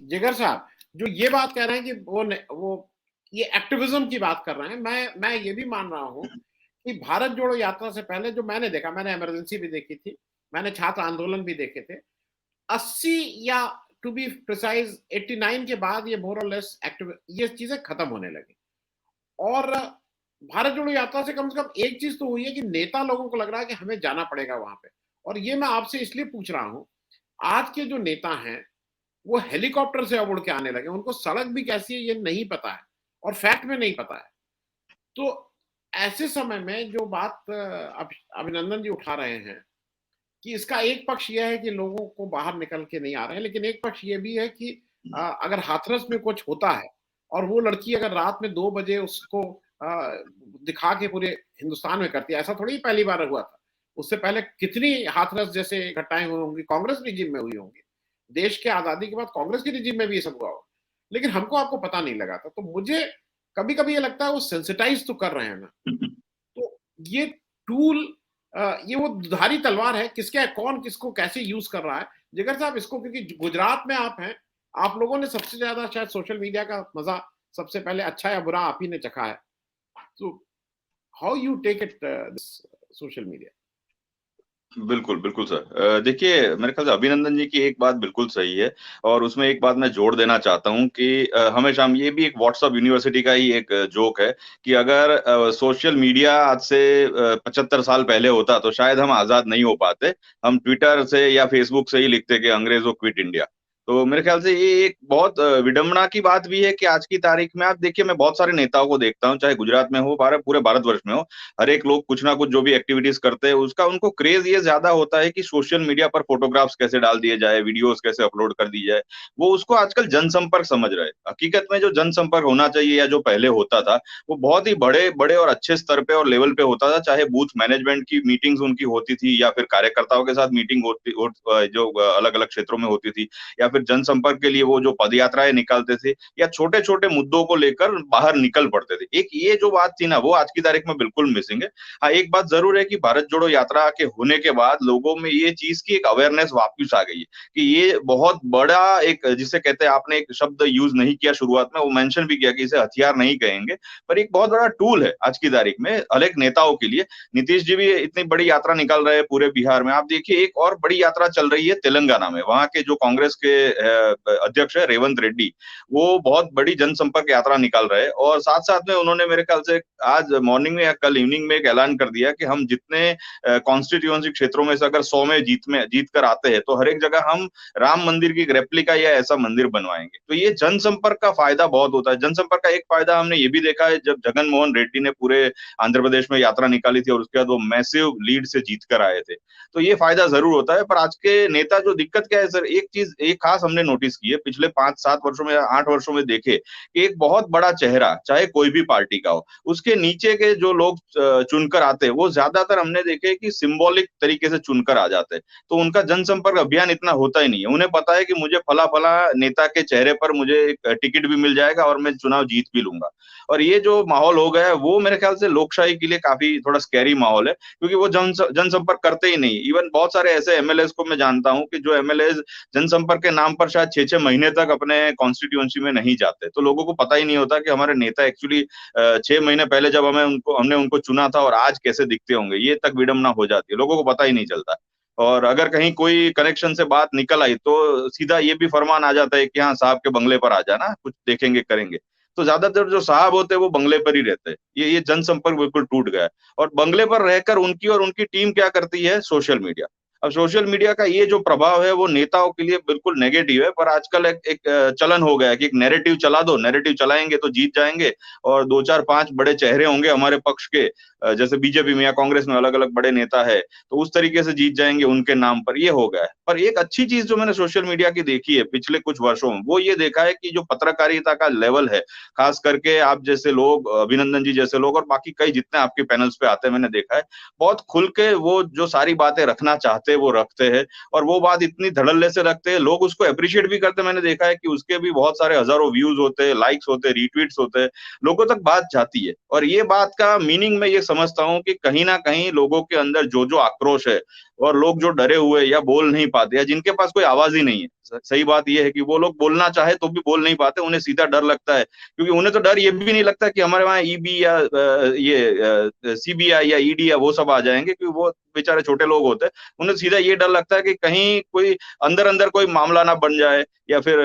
जिगर साहब जो ये बात कह रहे हैं कि वो ये एक्टिविज्म की बात कर रहे हैं, मैं ये भी मान रहा हूँ कि भारत जोड़ो यात्रा से पहले जो मैंने देखा, मैंने इमरजेंसी भी देखी थी, मैंने छात्र आंदोलन भी देखे थे। 80 या टू बी प्रिसाइज 89 के बाद ये मोर और लेस एक्टिव ये चीजें खत्म होने लगी। और भारत जोड़ो यात्रा से कम एक चीज तो हुई है कि नेता लोगों को लग रहा है कि हमें जाना पड़ेगा वहां पे। और ये मैं आपसे इसलिए पूछ रहा हूं, आज के जो नेता हैं वो हेलीकॉप्टर से अब उड़ के आने लगे, उनको सड़क भी कैसी है ये नहीं पता है और फैक्ट में नहीं पता है। तो ऐसे समय में जो बात अभिनंदन जी उठा रहे हैं कि इसका एक पक्ष यह है कि लोगों को बाहर निकल के नहीं आ रहे हैं, लेकिन एक पक्ष ये भी है कि अगर हाथरस में कुछ होता है और वो लड़की अगर रात में 2 बजे उसको दिखा के पूरे हिंदुस्तान में करती है, ऐसा थोड़ी पहली बार हुआ था। उससे पहले कितनी हाथरस जैसे घटनाएं हुई होंगी, कांग्रेस रिजीम में हुई होंगी। देश के आजादी के बाद कांग्रेस की रिजीम में भी ये सब हुआ होगा, लेकिन हमको आपको पता नहीं लगा था। तो मुझे कभी-कभी ये लगता है वो सेंसिटाइज तो कर रहे हैं ना। तो ये टूल ये वो दुधारी तलवार है, किसके कौन किसको कैसे यूज कर रहा है। जिगर साहब इसको, क्योंकि गुजरात में आप हैं, आप लोगों ने सबसे ज्यादा शायद सोशल मीडिया का मजा सबसे पहले अच्छा या बुरा आप ही ने चखा है। तो how you take it this social media? बिल्कुल, बिल्कुल सर। देखिए मेरे ख्याल से अभिनंदन जी की एक बात बिल्कुल सही है और उसमें एक बात मैं जोड़ देना चाहता हूँ कि हमेशा हम ये भी एक व्हाट्सएप यूनिवर्सिटी का ही एक जोक है कि अगर सोशल मीडिया आज से 75 साल पहले होता तो शायद हम आज़ाद नहीं हो पाते। हम ट्विटर से या फेसबुक से ही लिखते कि अंग्रेजों क्विट इंडिया। तो मेरे ख्याल से ये एक बहुत विडंबना की बात भी है कि आज की तारीख में आप देखिए मैं बहुत सारे नेताओं को देखता हूँ, चाहे गुजरात में हो, पूरे भारतवर्ष में हो, हर एक लोग कुछ ना कुछ जो भी एक्टिविटीज करते हैं उसका उनको क्रेज ये ज्यादा होता है कि सोशल मीडिया पर फोटोग्राफ्स कैसे डाल दिए जाए, वीडियोस कैसे अपलोड कर दी जाए। वो उसको आजकल जनसंपर्क समझ रहे हैं। हकीकत में जो जनसंपर्क होना चाहिए या जो पहले होता था वो बहुत ही बड़े बड़े और अच्छे स्तर पे और लेवल पे होता था, चाहे बूथ मैनेजमेंट की मीटिंग्स उनकी होती थी या फिर कार्यकर्ताओं के साथ मीटिंग जो अलग अलग क्षेत्रों में होती थी, या फिर जनसंपर्क के लिए वो जो पदयात्राएं निकालते थे या छोटे छोटे मुद्दों को लेकर बाहर निकल पड़ते थे। एक ये जो बात थी ना वो आज की तारीख में बिल्कुल मिसिंग है। हाँ, एक बात जरूर है कि भारत जोड़ो यात्रा के होने के बाद लोगों में ये चीज की एक अवेयरनेस वापस आ गई है कि ये बहुत बड़ा एक, जिसे कहते हैं, आपने एक शब्द यूज नहीं किया शुरुआत में, वो मेंशन भी किया कि इसे हथियार नहीं कहेंगे, पर एक बहुत बड़ा टूल है आज की तारीख में हर एक नेताओं के लिए। नीतीश जी भी इतनी बड़ी यात्रा निकाल रहे हैं पूरे बिहार में। आप देखिए एक और बड़ी यात्रा चल रही है तेलंगाना में, वहां के जो कांग्रेस के अध्यक्ष है रेवंत रेड्डी, वो बहुत बड़ी जनसंपर्क यात्रा निकाल रहे हैं और साथ साथ में उन्होंने मेरे ख्याल से आज मॉर्निंग में या कल इवनिंग में एक ऐलान कर दिया कि हम जितने कॉन्स्टिट्यूएंसी क्षेत्रों में से अगर 100 में जीत कर आते हैं तो हर एक जगह हम राम मंदिर की रेप्लिका या ऐसा मंदिर बनवाएंगे। तो ये जनसंपर्क का फायदा बहुत होता है। जनसंपर्क का एक फायदा हमने ये भी देखा है, जब जगन मोहन रेड्डी ने पूरे आंध्र प्रदेश में यात्रा निकाली थी और उसके बाद वो मैसिव लीड से जीत कर आए थे, तो ये फायदा जरूर होता है। पर आज के नेता जो दिक्कत क्या है सर, एक चीज एक खास हमने नोटिस की है पिछले 5-7 वर्षों में 8 वर्षों में देखे कि एक बहुत बड़ा चेहरा चाहे कोई भी पार्टी का हो, उसके नीचे के जो लोग चुनकर आते हैं वो ज्यादातर हमने देखे कि सिंबॉलिक तरीके से चुनकर आ जाते हैं। तो उनका जनसंपर्क अभियान इतना होता ही नहीं है। उन्हें पता है कि मुझे फला फला नेता के चेहरे पर मुझे एक टिकट भी मिल जाएगा और मैं चुनाव जीत भी लूंगा। और ये जो माहौल हो गया है वो मेरे ख्याल से लोकशाही के लिए काफी थोड़ा स्कैरी माहौल है, क्योंकि वो जनसंपर्क करते ही नहीं। इवन बहुत सारे ऐसे एमएलएस को मैं जानता हूँ कि जो एमएलए जनसंपर्क के नाम पर शायद 6-6 महीने तक अपने कॉन्स्टिट्यूएंसी में नहीं जाते। तो लोगों को पता ही नहीं होता कि हमारे नेता एक्चुअली 6 महीने पहले जब हमने उनको चुना था और आज कैसे दिखते होंगे, ये तक विडंबना हो जाती है, लोगों को पता ही नहीं चलता। और अगर कहीं कोई कनेक्शन से बात निकल आई तो सीधा ये भी फरमान आ जाता है कि हाँ साहब के बंगले पर आ जाना, कुछ देखेंगे करेंगे। तो ज्यादातर जो साहब होते हैं वो बंगले पर ही रहते हैं। ये जनसंपर्क बिल्कुल टूट गया है। और बंगले पर रहकर उनकी और उनकी टीम क्या करती है, सोशल मीडिया। अब सोशल मीडिया का ये जो प्रभाव है वो नेताओं के लिए बिल्कुल नेगेटिव है, पर आजकल एक चलन हो गया है कि एक नैरेटिव चला दो, नैरेटिव चलाएंगे तो जीत जाएंगे और 2-4-5 बड़े चेहरे होंगे हमारे पक्ष के, जैसे बीजेपी में या कांग्रेस में अलग अलग बड़े नेता है, तो उस तरीके से जीत जाएंगे उनके नाम पर। ये हो गया है। पर एक अच्छी चीज जो मैंने सोशल मीडिया की देखी है पिछले कुछ वर्षों में, वो ये देखा है कि जो पत्रकारिता का लेवल है, खास करके आप जैसे लोग, अभिनंदन जी जैसे लोग और बाकी कई जितने आपके पैनल्स पे आते हैं, मैंने देखा है बहुत खुल के वो जो सारी बातें रखना चाहते हैं वो रखते हैं और वो बात इतनी धड़ल्ले से रखते हैं, लोग उसको अप्रिशिएट भी करते हैं। मैंने देखा है कि उसके भी बहुत सारे हजारों व्यूज होते हैं, लाइक्स होते हैं, रीट्वीट्स होते हैं, लोगों तक बात जाती है। और ये बात का मीनिंग मैं ये समझता हूँ कि कहीं ना कहीं लोगों के अंदर जो जो आक्रोश है और लोग जो डरे हुए या बोल नहीं पाते या जिनके पास कोई आवाज ही नहीं है, सही बात ये है कि वो लोग बोलना चाहे तो भी बोल नहीं पाते, उन्हें सीधा डर लगता है, क्योंकि उन्हें तो डर ये भी नहीं लगता कि हमारे वहाँ ईबी या ये सीबीआई या ईडी या वो सब आ जाएंगे, क्योंकि वो बेचारे छोटे लोग होते हैं। उन्हें सीधा ये डर लगता है कि कहीं कोई अंदर अंदर कोई मामला ना बन जाए, या फिर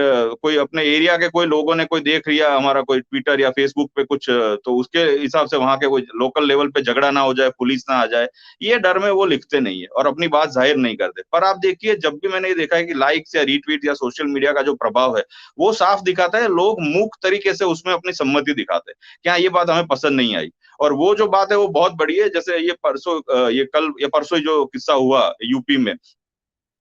कोई अपने एरिया के कोई लोगों ने कोई देख लिया हमारा कोई ट्विटर या फेसबुक पे कुछ, तो उसके हिसाब से वहां के कोई लोकल लेवल पे झगड़ा ना हो जाए, पुलिस ना आ जाए। ये डर में वो लिखते नहीं है और अपनी बात जाहिर नहीं करते। पर आप देखिए, जब भी मैंने ये देखा है कि लाइक्स या रीट्वीट या सोशल मीडिया का जो प्रभाव है, वो साफ दिखाता है, लोग मूक तरीके से उसमें अपनी सम्मति दिखाते हैं कि हाँ, ये बात हमें पसंद नहीं आई। और वो जो बात है वो बहुत बड़ी है। जैसे ये परसों ये कल या परसों जो किस्सा हुआ यूपी में,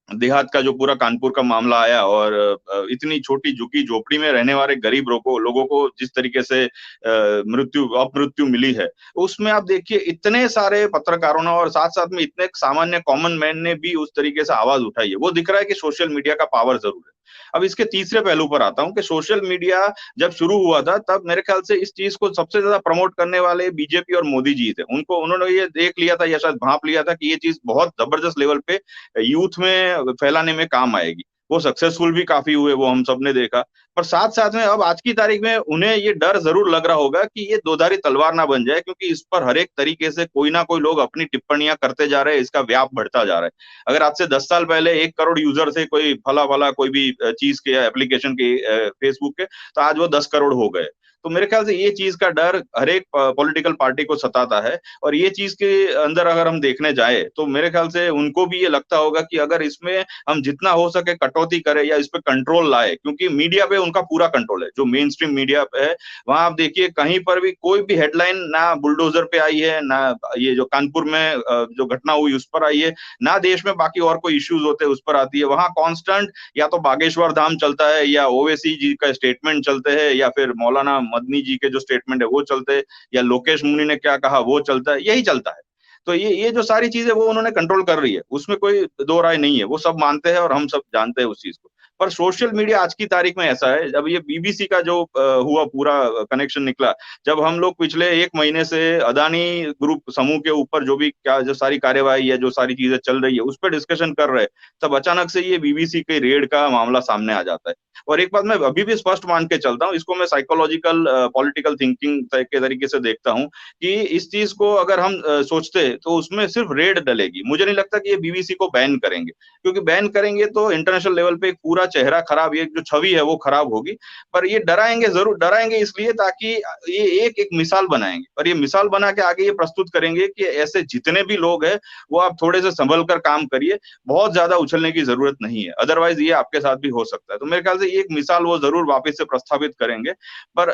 देहात का जो पूरा कानपुर का मामला आया, और इतनी छोटी झुकी झोपड़ी में रहने वाले गरीब लोगों को जिस तरीके से अपमृत्यु मिली है, उसमें आप देखिए इतने सारे पत्रकारों ने और साथ साथ में इतने सामान्य कॉमन मैन ने भी उस तरीके से आवाज उठाई है। वो दिख रहा है कि सोशल मीडिया का पावर जरूर है। अब इसके तीसरे पहलू पर आता हूं कि सोशल मीडिया जब शुरू हुआ था, तब मेरे ख्याल से इस चीज को सबसे ज्यादा प्रमोट करने वाले बीजेपी और मोदी जी थे। उन्होंने ये देख लिया था या शायद भांप लिया था कि ये चीज बहुत जबरदस्त लेवल पे यूथ में फैलाने में काम आएगी। वो सक्सेसफुल भी काफी हुए, वो हम सब ने देखा। पर साथ साथ में अब आज की तारीख में उन्हें ये डर जरूर लग रहा होगा कि ये दोधारी तलवार ना बन जाए, क्योंकि इस पर हर एक तरीके से कोई ना कोई लोग अपनी टिप्पणियां करते जा रहे हैं, इसका व्याप बढ़ता जा रहा है। अगर आज से 10 साल पहले 1 करोड़ यूजर से कोई फला फला कोई भी चीज के एप्लीकेशन के फेसबुक के, तो आज वो 10 करोड़ हो गए। तो मेरे ख्याल से ये चीज का डर हर एक पॉलिटिकल पार्टी को सताता है। और ये चीज के अंदर अगर हम देखने जाए, तो मेरे ख्याल से उनको भी ये लगता होगा कि अगर इसमें हम जितना हो सके कटौती करें या इस पे कंट्रोल लाए, क्योंकि मीडिया पे उनका पूरा कंट्रोल है। जो मेन स्ट्रीम मीडिया पे है, वहां आप देखिए कहीं पर भी कोई भी हेडलाइन ना बुलडोजर पे आई है, ना ये जो कानपुर में जो घटना हुई उस पर आई है, ना देश में बाकी और कोई इश्यूज होते हैं उस पर आती है। वहां कांस्टेंट या तो बागेश्वर धाम चलता है, या ओवैसी जी का स्टेटमेंट चलते हैं, या फिर मौलाना मदनी जी के जो स्टेटमेंट है वो चलते हैं, या लोकेश मुनि ने क्या कहा वो चलता है, यही चलता है। तो ये जो सारी चीजें वो उन्होंने कंट्रोल कर रही है, उसमें कोई दो राय नहीं है, वो सब मानते हैं और हम सब जानते हैं उस चीज को। पर सोशल मीडिया आज की तारीख में ऐसा है, जब ये बीबीसी का जो हुआ पूरा कनेक्शन निकला, जब हम लोग पिछले 1 महीने से अदानी ग्रुप समूह के ऊपर जो भी क्या जो सारी कार्यवाही है, जो सारी चीजें चल रही है उस पर डिस्कशन कर रहे हैं, तब अचानक से ये बीबीसी के रेड का मामला सामने आ जाता है। और एक बात मैं अभी भी स्पष्ट मान के चलता हूँ, इसको मैं साइकोलॉजिकल पॉलिटिकल थिंकिंग के तरीके से देखता हूँ कि इस चीज को अगर हम सोचते तो उसमें सिर्फ रेड डलेगी। मुझे नहीं लगता कि ये बीबीसी को बैन करेंगे, क्योंकि बैन करेंगे तो इंटरनेशनल लेवल पे एक पूरा चेहरा खराब, ये जो छवि है वो खराब होगी। पर ये डराएंगे, जरूर डराएंगे इसलिए ताकि ये एक एक मिसाल बनाएंगे, और ये मिसाल बना के आगे ये प्रस्तुत करेंगे कि ऐसे जितने भी लोग हैं वो आप थोड़े से संभल कर काम करिए, बहुत ज्यादा उछलने की जरूरत नहीं है, अदरवाइज ये आपके साथ भी हो सकता है। तो मेरे ख्याल से एक मिसाल वो जरूर वापस से प्रस्तावित करेंगे। पर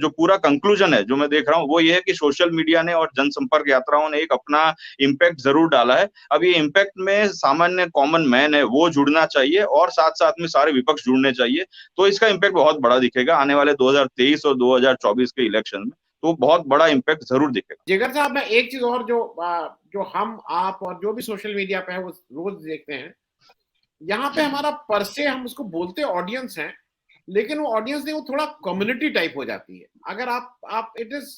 जो पूरा कंक्लूजन है जो मैं देख रहा हूँ वो ये है कि सोशल मीडिया ने और जनसंपर्क यात्राओं ने एक अपना इम्पैक्ट जरूर डाला है। अब ये इम्पैक्ट में सामान्य कॉमन मैन है वो जुड़ना चाहिए, और साथ साथ में सारे विपक्ष जुड़ने चाहिए, तो इसका इम्पैक्ट बहुत बड़ा दिखेगा आने वाले 2023 और 2024 के इलेक्शन में। तो बहुत बड़ा इम्पैक्ट जरूर दिखेगा। जिगर साहब, मैं एक चीज और जो हम आप और जो भी सोशल मीडिया पे है वो रोज देखते हैं, यहाँ पे हमारा परसे हम उसको बोलते ऑडियंस है, लेकिन वो ऑडियंस नहीं, वो थोड़ा कम्युनिटी टाइप हो जाती है। अगर आप इट इज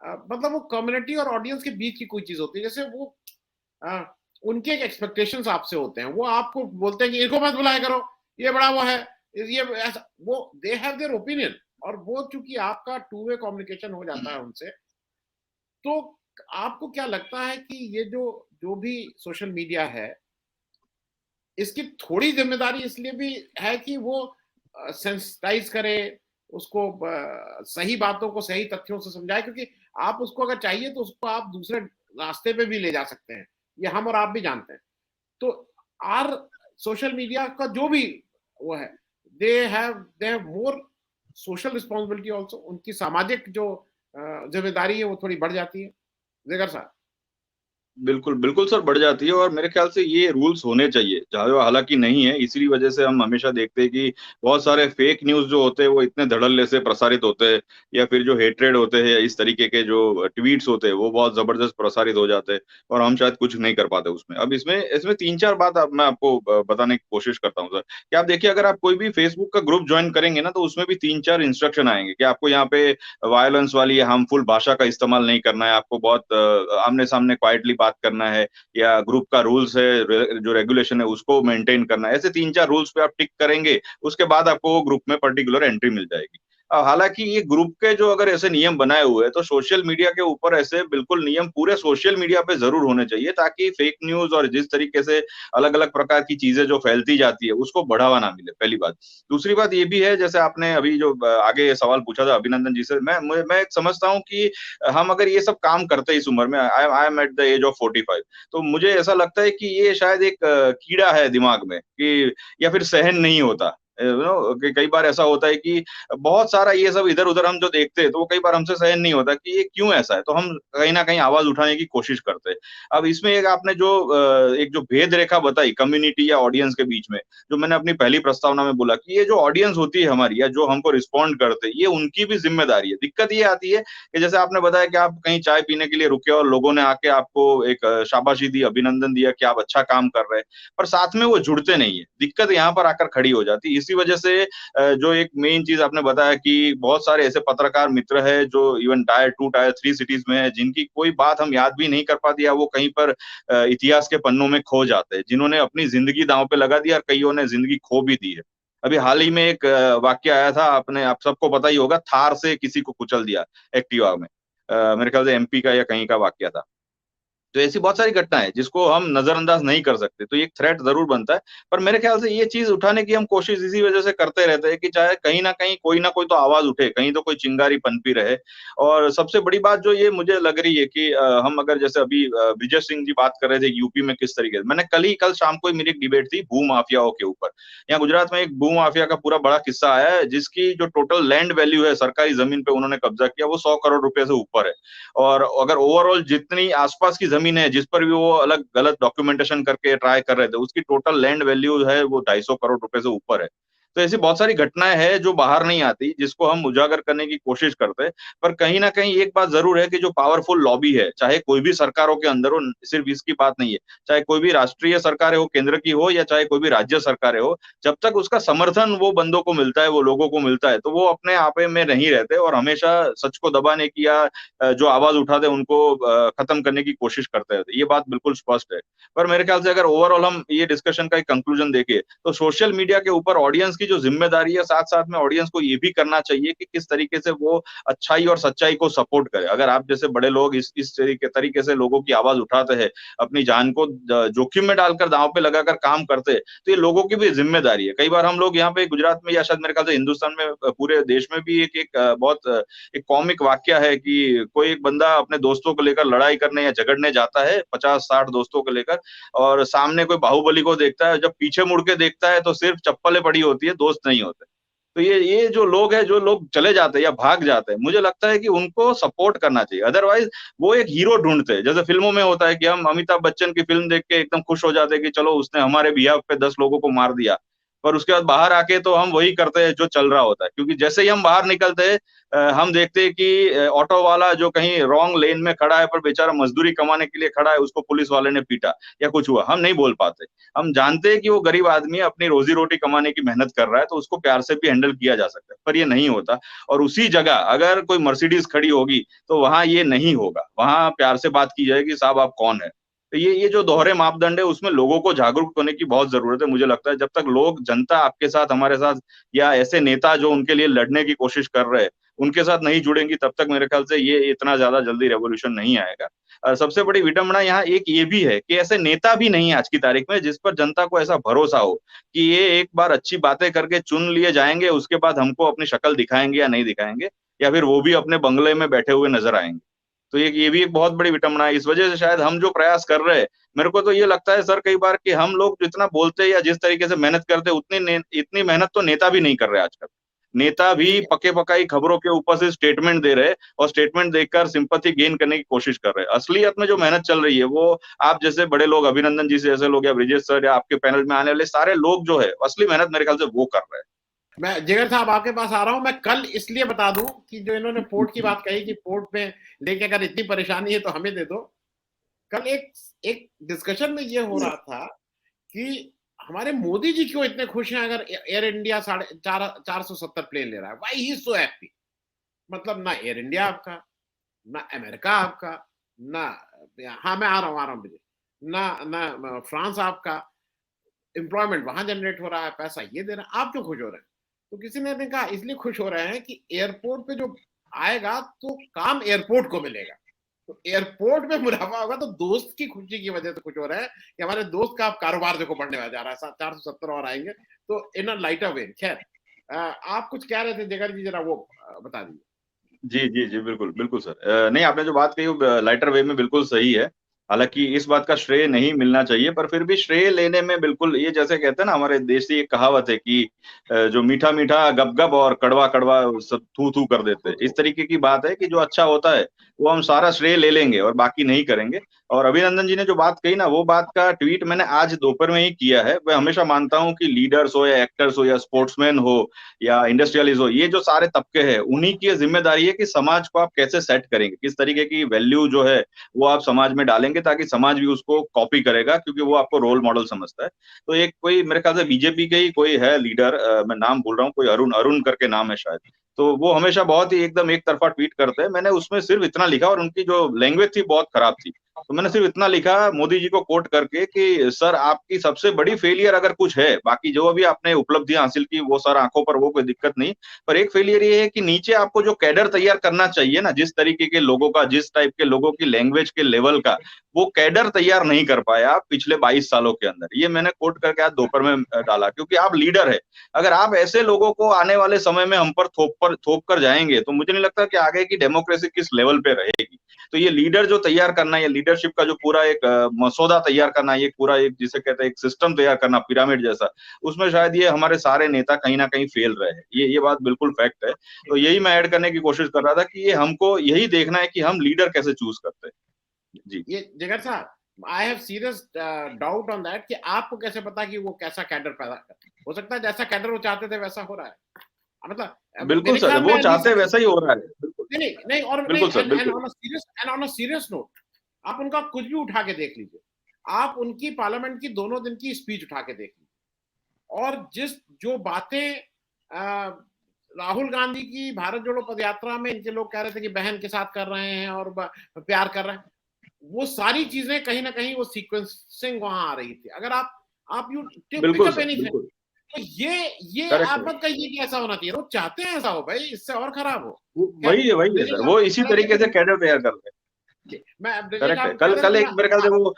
मतलब वो कम्युनिटी और ऑडियंस के बीच की कोई चीज होती है। जैसे वो उनके एक एक्सपेक्टेशंस आपसे होते हैं, वो आपको बोलते हैं कि इनको मत बुलाया करो, ये बड़ा वो है, ये ऐसा, वो दे हैव देयर ओपिनियन, और वो चूंकि आपका टू वे कम्युनिकेशन हो जाता है उनसे, तो आपको क्या लगता है कि ये जो जो भी सोशल मीडिया है, इसकी थोड़ी जिम्मेदारी इसलिए भी है कि वो सेंसिटाइज करे उसको, सही बातों को सही तथ्यों से समझाए, क्योंकि आप उसको अगर चाहिए तो उसको आप दूसरे रास्ते पे भी ले जा सकते हैं, ये हम और आप भी जानते हैं। तो आर सोशल मीडिया का जो भी वो है, they have more social responsibility also, उनकी सामाजिक जो जिम्मेदारी है वो थोड़ी बढ़ जाती है। जिगर साहब। बिल्कुल, बिल्कुल सर, बढ़ जाती है, और मेरे ख्याल से ये रूल्स होने चाहिए, जो हालांकि नहीं है। इसी वजह से हम हमेशा देखते हैं कि बहुत सारे फेक न्यूज जो होते हैं वो इतने धड़ल्ले से प्रसारित होते हैं, या फिर जो हेट्रेड होते हैं, इस तरीके के जो ट्वीट्स होते हैं वो बहुत जबरदस्त प्रसारित हो जाते हैं, और हम शायद कुछ नहीं कर पाते उसमें। अब इसमें इसमें 3-4 बात मैं आपको बताने की कोशिश करता हूँ सर, कि आप देखिए, अगर आप कोई भी फेसबुक का ग्रुप ज्वाइन करेंगे ना, तो उसमें भी 3-4 इंस्ट्रक्शन आएंगे कि आपको यहाँ पे वायलेंस वाली या हार्मफुल भाषा का इस्तेमाल नहीं करना है, आपको बहुत आमने सामने क्वाइटली बात करना है, या ग्रुप का रूल्स है, जो रेगुलेशन है उसको मेंटेन करना है, ऐसे 3-4 रूल्स पे आप टिक करेंगे, उसके बाद आपको वो ग्रुप में पर्टिकुलर एंट्री मिल जाएगी। हालाँकि ये ग्रुप के जो अगर ऐसे नियम बनाए हुए हैं, तो सोशल मीडिया के ऊपर ऐसे बिल्कुल नियम पूरे सोशल मीडिया पे ज़रूर होने चाहिए, ताकि फेक न्यूज़ और जिस तरीके से अलग-अलग प्रकार की चीज़ें जो फैलती जाती है, उसको बढ़ावा ना मिले, पहली बात। दूसरी बात ये भी है, जैसे आपने अभी जो आगे सवाल पूछा था अभिनंदन जी से, मैं समझता हूँ कि हम अगर ये सब काम करते हैं इस उम्र में, I am at the age of 45, तो मुझे ऐसा लगता है कि ये शायद एक कीड़ा है दिमाग में, कि या फिर सहन नहीं होता। कि कई बार ऐसा होता है कि बहुत सारा ये सब इधर-उधर हम जो देखते हैं, तो वो कई बार हमसे सहन नहीं होता कि ये क्यों ऐसा है? तो हम कहीं न कहीं आवाज़ उठाने की कोशिश करते हैं। अब इसमें एक आपने जो एक जो भेद रेखा बताई कम्युनिटी या ऑडियंस के बीच में, जो मैंने अपनी पहली प्रस्तावना में बोला कि ये जो ऑडियंस होती है हमारी, या जो हमको रिस्पॉन्ड करते हैं, ये उनकी भी ज़िम्मेदारी है। दिक्कत ये आती है कि जैसे आपने बताया कि आप कहीं चाय पीने के लिए रुके और लोगों ने आके आपको एक शाबाशी दी, अभिनंदन दिया कि आप अच्छा काम कर रहे हैं, पर साथ में वो जुड़ते नहीं है। दिक्कत यहाँ पर आकर खड़ी हो जाती है। इसी वजह से जो एक मेन चीज़ आपने बताया कि बहुत सारे ऐसे पत्रकार मित्र हैं जो इवन टायर 2, टायर 3 सिटीज़ में हैं, जिनकी कोई बात हम याद भी नहीं कर पाते, या वो कहीं पर इतिहास के पन्नों में खो जाते हैं, जिन्होंने अपनी ज़िंदगी दाँव पे लगा दी और कइयों ने ज़िंदगी खो भी दी है। अभी हाल ही में एक वाक़या आया था, आप सबको पता ही होगा, थार से किसी को कुचल दिया एक्टिवा में। मेरे ख्याल से एमपी का या कहीं का वाक़या था। तो ऐसी बहुत सारी घटनाएँ हैं, जिसको हम नज़रअंदाज नहीं कर सकते, तो ये एक थ्रेट ज़रूर बनता है। पर मेरे ख़्याल से ये चीज़ उठाने की हम कोशिश इसी वज़ह से करते रहते हैं कि चाहे कहीं न कहीं कोई न कोई तो आवाज़ उठे, कहीं तो कोई चिंगारी पनपी रहे। और सबसे बड़ी बात जो ये मुझे लग रही है कि हम अगर जैसे अभी विजय सिंह जी बात कर रहे थे यूपी में किस तरीके से, मैंने कल शाम को ही मेरी एक डिबेट थी भू-माफियाओं के ऊपर। यहाँ गुजरात में एक भू-माफिया का पूरा बड़ा किस्सा आया है, जिसकी जो टोटल लैंड वैल्यू है, सरकारी ज़मीन पे उन्होंने कब्ज़ा किया, वो 100 करोड़ रुपए से ऊपर है। और अगर ओवरऑल जितनी आसपास की ज़मीन है, जिस पर भी वो अलग गलत डॉक्यूमेंटेशन करके ट्राई कर रहे थे, उसकी टोटल लैंड वैल्यू है वो 250 करोड़ रुपए से ऊपर है। तो ऐसी बहुत सारी घटनाएँ हैं जो बाहर नहीं आती, जिसको हम उजागर करने की कोशिश करते हैं। पर कहीं न कहीं एक बात ज़रूर है कि जो पावरफुल लॉबी है, चाहे कोई भी सरकारों के अंदर हो, सिर्फ़ इसकी बात नहीं है। चाहे कोई भी राष्ट्रीय सरकारें हो, केंद्र की हो, या चाहे कोई भी राज्य सरकारें हो, जब तक उसका समर्थन वो बंदों को मिलता है, वो लोगों को मिलता है, तो वो अपने आपे में नहीं रहते और हमेशा सच को दबाने की या जो आवाज़ उठाते हैं उनको खत्म करने की कोशिश करते हैं। ये बात बिल्कुल स्पष्ट है। पर मेरे ख्याल से अगर ओवरऑल हम ये डिस्कशन का एक कंक्लूजन देखें, तो सोशल मीडिया के ऊपर ऑडियंस की जो ज़िम्मेदारी है, साथ-साथ में ऑडियंस को ये भी करना चाहिए कि किस तरीके से वो अच्छाई और सच्चाई को सपोर्ट करे। अगर आप जैसे बड़े लोग इस तरीके तरीके से लोगों की आवाज़ उठाते हैं, अपनी जान को जोखिम में डालकर दाँव पे लगाकर काम करते हैं, तो ये लोगों की भी ज़िम्मेदारी है। कई बार हम लोग यहाँ पे गुजरात में या शायद मेरे ख्याल से हिंदुस्तान में पूरे देश में भी एक एक बहुत एक कॉमिक वाकया है कि कोई एक बंदा अपने दोस्तों को लेकर लड़ाई करने या झगड़ने जाता है 50-60 दोस्तों को लेकर, और सामने कोई बाहुबली को देखता है, जब पीछे मुड़ के देखता है तो सिर्फ चप्पलें पड़ी होती है, दोस्त नहीं होते। तो ये जो लोग हैं, जो लोग चले जाते हैं या भाग जाते हैं, मुझे लगता है कि उनको सपोर्ट करना चाहिए। अदरवाइज़ वो एक हीरो ढूँढते हैं। जैसे फ़िल्मों में होता है कि हम अमिताभ बच्चन की फ़िल्म देख के एकदम खुश हो जाते हैं कि चलो उसने हमारे बिहाफ़ पे 10 लोगों को मार दिया। पर उसके बाद बाहर आके तो हम वही करते हैं जो चल रहा होता है। क्योंकि जैसे ही हम बाहर निकलते हैं, हम देखते हैं कि ऑटो वाला जो कहीं रॉन्ग लेन में खड़ा है, पर बेचारा मज़दूरी कमाने के लिए खड़ा है, उसको पुलिस वाले ने पीटा या कुछ हुआ। हम नहीं बोल पाते। हम जानते हैं कि वो गरीब आदमी है, अपनी रोज़ी-रोटी कमाने की मेहनत कर रहा है, तो उसको प्यार से भी हैंडल किया जा सकता है, पर ये नहीं होता। और उसी जगह अगर कोई मर्सिडीज़ खड़ी होगी, तो वहाँ ये नहीं होगा। वहाँ प्यार से बात की जाएगी, साहब आप कौन हैं? तो ये जो दोहरे मापदंड है, उसमें लोगों को जागरूक होने की बहुत ज़रूरत है, मुझे लगता है। जब तक लोग, जनता आपके साथ, हमारे साथ, या ऐसे नेता जो उनके लिए लड़ने की कोशिश कर रहे हैं, उनके साथ नहीं जुड़ेंगी, तब तक मेरे ख्याल से ये इतना ज़्यादा जल्दी रेवोल्यूशन नहीं आएगा। सबसे बड़ी विडंबना यहाँ एक ये भी है कि ऐसे नेता भी नहीं है आज की तारीख में, जिस पर जनता को ऐसा भरोसा हो कि ये एक बार अच्छी बातें करके चुन लिए जाएँगे, उसके बाद हमको अपनी शक्ल दिखाएँगे या नहीं दिखाएँगे, या फिर वो भी अपने बंगले में बैठे हुए नज़र आएँगे। तो ये भी एक बहुत बड़ी विडंबना है। इस वजह से शायद हम जो प्रयास कर रहे हैं, मेरे को तो ये लगता है सर कई बार कि हम लोग जितना बोलते हैं या जिस तरीके से मेहनत करते हैं, इतनी मेहनत तो नेता भी नहीं कर रहे आजकल। नेता भी देखिए पके-पकाई खबरों के ऊपर से स्टेटमेंट दे रहे हैं और स्टेटमेंट देकर सिम्पैथी गेन करने की कोशिश कर रहे हैं। असलियत में जो मेहनत चल रही है, वो आप जैसे बड़े लोग, अभिनंदन जी जैसे लोग, या ब्रिजेश सर, या आपके पैनल में आने वाले सारे लोग जो है, असली मेहनत मेरे ख्याल से वो कर रहे हैं। मैं जिगर साहब आपके पास आ रहा हूं। मैं कल इसलिए बता दूं कि जो इन्होंने पोर्ट की बात कही कि पोर्ट में लेके अगर इतनी परेशानी है तो हमें दे दो। कल एक एक डिस्कशन में ये हो रहा था कि हमारे मोदी जी क्यों इतने खुश हैं अगर एयर इंडिया 470 प्लेन ले रहा है। Why he is so happy. मतलब ना एयर इंडिया आपका, ना अमेरिका आपका, ना हाँ मैं आ रहा हूँ मुझे ना ना फ्रांस आपका एम्प्लॉयमेंट वहां जनरेट हो रहा है, पैसा ये दे रहा है, आप क्यों खुश हो रहे हैं? तो किसी ने कहा इसलिए खुश हो रहे हैं कि एयरपोर्ट पे जो आएगा तो काम एयरपोर्ट को मिलेगा, तो एयरपोर्ट में मुनाफा होगा, तो दोस्त की खुशी की वजह से खुश हो रहे हैं कि हमारे दोस्त का अब कारोबार देखो बढ़ने जा रहा है, 470 और आएंगे, तो इन अ लाइटर वे। खैर आप कुछ कह रहे थे जगह जी, जरा वो बता दीजिए। जी, जी, जी, बिल्कुल, बिल्कुल सर। नहीं, आपने जो बात कही वो लाइटर वे में बिल्कुल सही है। हालाँकि इस बात का श्रेय नहीं मिलना चाहिए, पर फिर भी श्रेय लेने में बिल्कुल, ये जैसे कहते हैं ना, हमारे देश की एक कहावत है कि जो मीठा-मीठा गप-गप और कड़वा-कड़वा सब थू-थू कर देते हैं। इस तरीके की बात है कि जो अच्छा होता है, वो हम सारा श्रेय ले लेंगे और बाकी नहीं करेंगे। और अभिनंदन जी ने जो बात कही ना, वो बात का ट्वीट मैंने आज दोपहर में ही किया है। मैं हमेशा मानता हूँ कि लीडर्स हो या एक्टर्स हो या स्पोर्ट्समैन हो या इंडस्ट्रियलिस्ट हो, ये जो सारे तबके हैं, उन्हीं की जिम्मेदारी है कि समाज को आप कैसे सेट करेंगे, किस तरीके की वैल्यू जो है वो आप समाज में डालेंगे, ताकि समाज भी उसको कॉपी करेगा, क्योंकि वो आपको रोल मॉडल समझता है। तो एक कोई मेरे ख्याल से बीजेपी के ही कोई है लीडर, मैं नाम भूल रहा हूँ, कोई अरुण अरुण करके नाम है शायद। तो वो हमेशा बहुत ही एकदम एक तरफा ट्वीट करते हैं। मैंने उसमें सिर्फ इतना लिखा, और उनकी जो लैंग्वेज थी बहुत खराब थी, तो मैंने सिर्फ इतना लिखा मोदी जी को कोट करके कि सर, आपकी सबसे बड़ी फेलियर अगर कुछ है, बाकी जो अभी आपने उपलब्धियां हासिल की वो सर आंखों पर, वो कोई दिक्कत नहीं, पर एक फेलियर ये है कि नीचे आपको जो कैडर तैयार करना चाहिए ना, जिस तरीके के लोगों का, जिस टाइप के लोगों की लैंग्वेज के लेवल का, वो कैडर तैयार नहीं कर पाया आप पिछले 22 सालों के अंदर। ये मैंने कोट करके आज दोपहर में डाला, क्योंकि आप लीडर है। अगर आप ऐसे लोगों को आने वाले समय में हम पर थोप कर जाएंगे, तो मुझे नहीं लगता कि आगे की डेमोक्रेसी किस लेवल पे रहेगी। तो ये लीडर जो तैयार करना है, लीडरशिप का जो पूरा एक मसौदा तैयार करना, ये पूरा एक जिसे कहते हैं एक सिस्टम तैयार करना पिरामिड जैसा, उसमें शायद ये हमारे सारे नेता कहीं ना कहीं फेल रहे हैं। ये बात बिल्कुल फैक्ट है। तो यही मैं ऐड करने की कोशिश कर रहा था कि ये हमको यही देखना है कि हम लीडर कैसे चूज करते हैं। जी। ये जिगर साहब, I have serious doubt on that कि आपको कैसे पता कि वो कैसा कैडर पैदा कर, हो सकता है जैसा कैडर वो चाहते थे वैसा हो रहा है, मतलब बिल्कुल मेरे सर, ख्याल में वो एटलीस्ट चाहते वैसा ही हो रहा है। बिल्कुल, नहीं नहीं नहीं, और नहीं, बिल्कुल सर, एंड बिल्कुल। ऑन अ सीरियस नोट, आप उनका कुछ भी उठा के देख लीजिए, आप उनकी पार्लियामेंट की दोनों दिन की स्पीच उठा के देख लीजिए, और जिस जो बातें राहुल गांधी की भारत जोड़ो पदयात्रा में इनके लोग कह रहे थे कि बहन के साथ कर रहे हैं और प्यार कर रहे हैं, वो सारी चीजें कहीं ना कहीं वो सीक्वेंसिंग वहां आ रही थी। अगर आप यू पिक बिल्कुल अप सर, एनीथिंग, बिल्कुल। तो ये करेक्ट आप है। मत कहिए कि ऐसा होना चाहिए, वो चाहते हैं ऐसा हो भाई, इससे और खराब हो। खैर, वही है ब्रिजेश सर, आप वो कुछ इसी कह रहे थे तरीके से तो कैडर तैयार कर रहे हैं। मैं ब्रिजेश करेक्ट आप है। कुछ कह कल रहे थे कल तो एक मेरे ख्याल से वो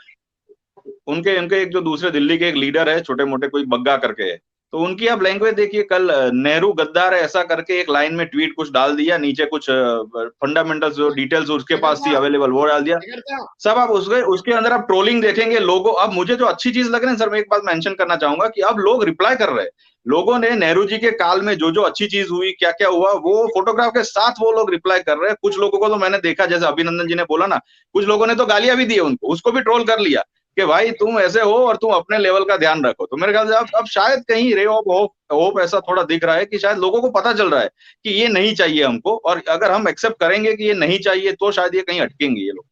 उनके उनके एक जो दूसरे दिल्ली के एक लीडर है, छोटे मोटे, कोई बग्गा करके है, तो उनकी आप लैंग्वेज देखिए। कल नेहरू गद्दार है ऐसा करके एक लाइन में ट्वीट कुछ डाल दिया, नीचे कुछ फंडामेंटल्स जो डिटेल्स उसके जिगर पास थी साहब, अवेलेबल, वो डाल दिया। जिगर साहब, सब आप उसके उसके अंदर आप ट्रोलिंग देखेंगे लोगों। अब मुझे जो अच्छी चीज लग रही है सर, मैं एक बात मेंशन करना चाहूंगा कि अब लोग रिप्लाई कर रहे हैं। लोगों ने नेहरू जी के काल में जो जो अच्छी चीज हुई, क्या क्या हुआ, वो फोटोग्राफ के साथ वो लोग रिप्लाई कर रहे हैं। कुछ लोगों को तो मैंने देखा, जैसे अभिनंदन जी ने बोला ना, कुछ लोगों ने तो गालियां भी दी उनको, उसको भी ट्रोल कर लिया कि भाई तुम ऐसे हो और तुम अपने लेवल का ध्यान रखो। तो मेरे ख्याल से अब शायद कहीं रे ऑफ होप होप ऐसा थोड़ा दिख रहा है कि शायद लोगों को पता चल रहा है कि ये नहीं चाहिए हमको, और अगर हम एक्सेप्ट करेंगे कि ये नहीं चाहिए, तो शायद ये कहीं अटकेंगे ये लोग।